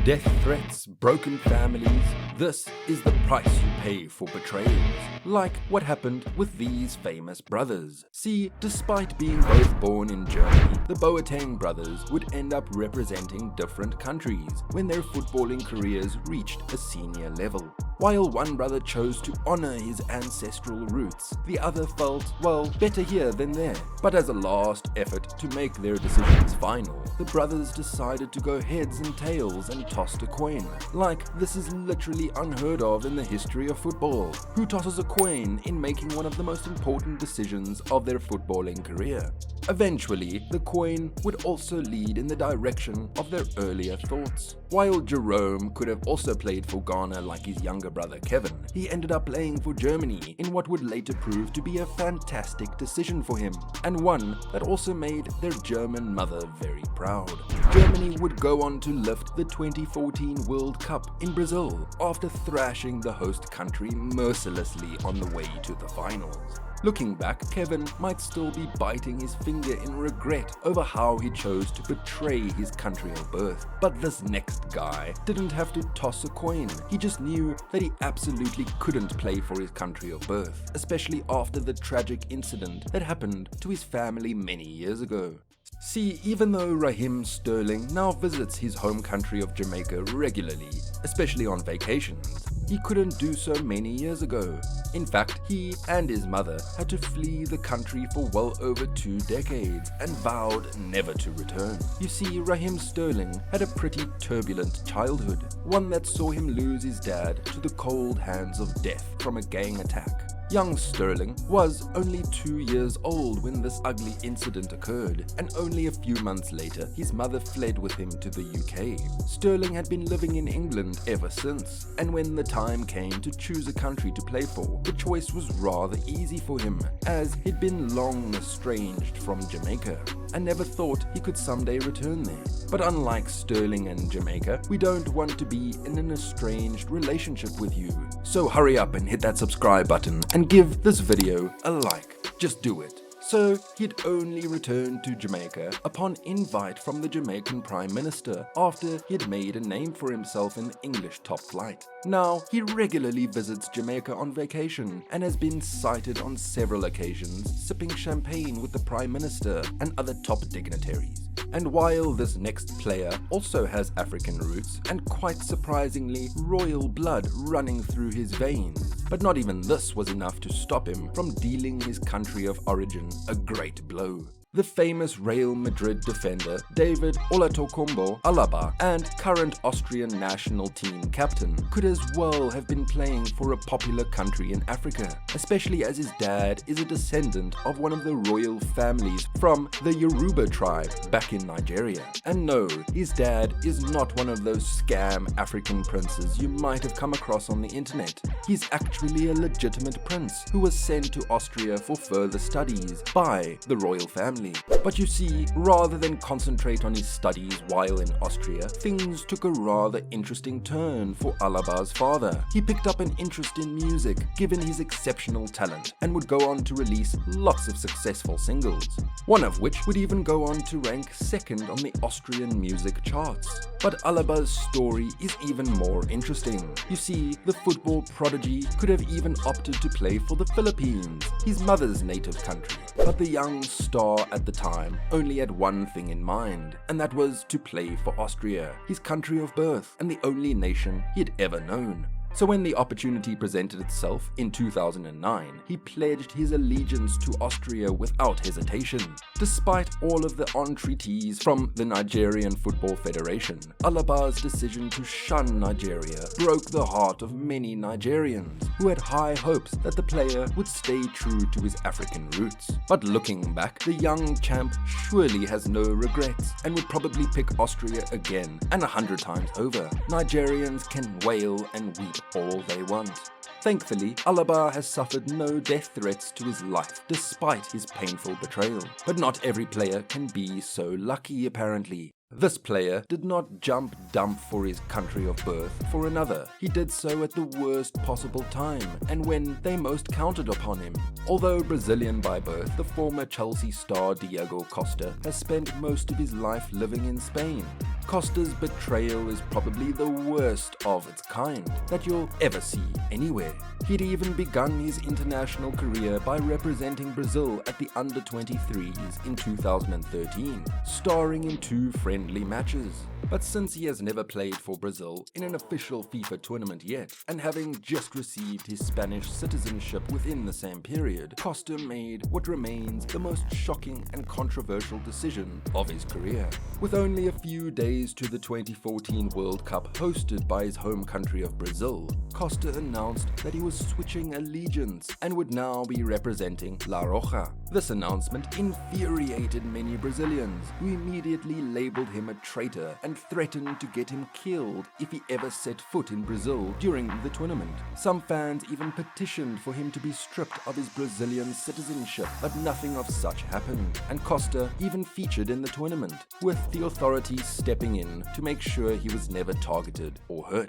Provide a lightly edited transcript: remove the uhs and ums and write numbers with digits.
Death threats, broken families, this is the price you pay for betrayals. Like what happened with these famous brothers. See, despite being both born in Germany, the Boateng brothers would end up representing different countries when their footballing careers reached a senior level. While one brother chose to honor his ancestral roots, the other felt, well, better here than there. But as a last effort to make their decisions final, the brothers decided to go heads and tails and tossed a coin. Like, this is literally unheard of in the history of football. Who tosses a coin in making one of the most important decisions of their footballing career? Eventually, the coin would also lead in the direction of their earlier thoughts. While Jerome could have also played for Ghana like his younger brother Kevin, he ended up playing for Germany in what would later prove to be a fantastic decision for him, and one that also made their German mother very proud. Germany would go on to lift the 2014 World Cup in Brazil after thrashing the host country mercilessly on the way to the finals. Looking back, Kevin might still be biting his finger in regret over how he chose to betray his country of birth. But this next guy didn't have to toss a coin. He just knew that he absolutely couldn't play for his country of birth, especially after the tragic incident that happened to his family many years ago. See, even though Raheem Sterling now visits his home country of Jamaica regularly, especially on vacations, he couldn't do so many years ago. In fact, he and his mother had to flee the country for well over 2 decades and vowed never to return. You see, Raheem Sterling had a pretty turbulent childhood, one that saw him lose his dad to the cold hands of death from a gang attack. Young Sterling was only 2 years old when this ugly incident occurred, and only a few months later his mother fled with him to the UK. Sterling had been living in England ever since, and when the time came to choose a country to play for, the choice was rather easy for him, as he'd been long estranged from Jamaica and never thought he could someday return there. But unlike Sterling and Jamaica, we don't want to be in an estranged relationship with you. So hurry up and hit that subscribe button and give this video a like. Just do it. So he'd only returned to Jamaica upon invite from the Jamaican Prime Minister after he'd made a name for himself in English top flight. Now, he regularly visits Jamaica on vacation and has been sighted on several occasions sipping champagne with the Prime Minister and other top dignitaries. And while this next player also has African roots and quite surprisingly royal blood running through his veins, but not even this was enough to stop him from dealing his country of origin a great blow. The famous Real Madrid defender David Olatokombo Alaba and current Austrian national team captain could as well have been playing for a popular country in Africa, especially as his dad is a descendant of one of the royal families from the Yoruba tribe back in Nigeria. And no, his dad is not one of those scam African princes you might have come across on the internet. He's actually a legitimate prince who was sent to Austria for further studies by the royal family. But you see, rather than concentrate on his studies while in Austria, things took a rather interesting turn for Alaba's father. He picked up an interest in music, given his exceptional talent, and would go on to release lots of successful singles, one of which would even go on to rank second on the Austrian music charts. But Alaba's story is even more interesting. You see, the football prodigy could have even opted to play for the Philippines, his mother's native country. But the young star at the time only had one thing in mind, and that was to play for Austria, his country of birth and the only nation he'd ever known. So when the opportunity presented itself in 2009, he pledged his allegiance to Austria without hesitation. Despite all of the entreaties from the Nigerian Football Federation, Alaba's decision to shun Nigeria broke the heart of many Nigerians who had high hopes that the player would stay true to his African roots. But looking back, the young champ surely has no regrets and would probably pick Austria again and 100 times over. Nigerians can wail and weep all they want. Thankfully, Alaba has suffered no death threats to his life despite his painful betrayal. But not every player can be so lucky, apparently. This player did not jump dump for his country of birth for another. He did so at the worst possible time and when they most counted upon him. Although Brazilian by birth, the former Chelsea star Diego Costa has spent most of his life living in Spain. Costa's betrayal is probably the worst of its kind that you'll ever see anywhere. He'd even begun his international career by representing Brazil at the under-23s in 2013, starring in 2 friendly matches. But since he has never played for Brazil in an official FIFA tournament yet, and having just received his Spanish citizenship within the same period, Costa made what remains the most shocking and controversial decision of his career. With only a few days to the 2014 World Cup hosted by his home country of Brazil, Costa announced that he was switching allegiance and would now be representing La Roja. This announcement infuriated many Brazilians, who immediately labeled him a traitor and threatened to get him killed if he ever set foot in Brazil during the tournament. Some fans even petitioned for him to be stripped of his Brazilian citizenship, but nothing of such happened, and Costa even featured in the tournament, with the authorities stepping in to make sure he was never targeted or hurt.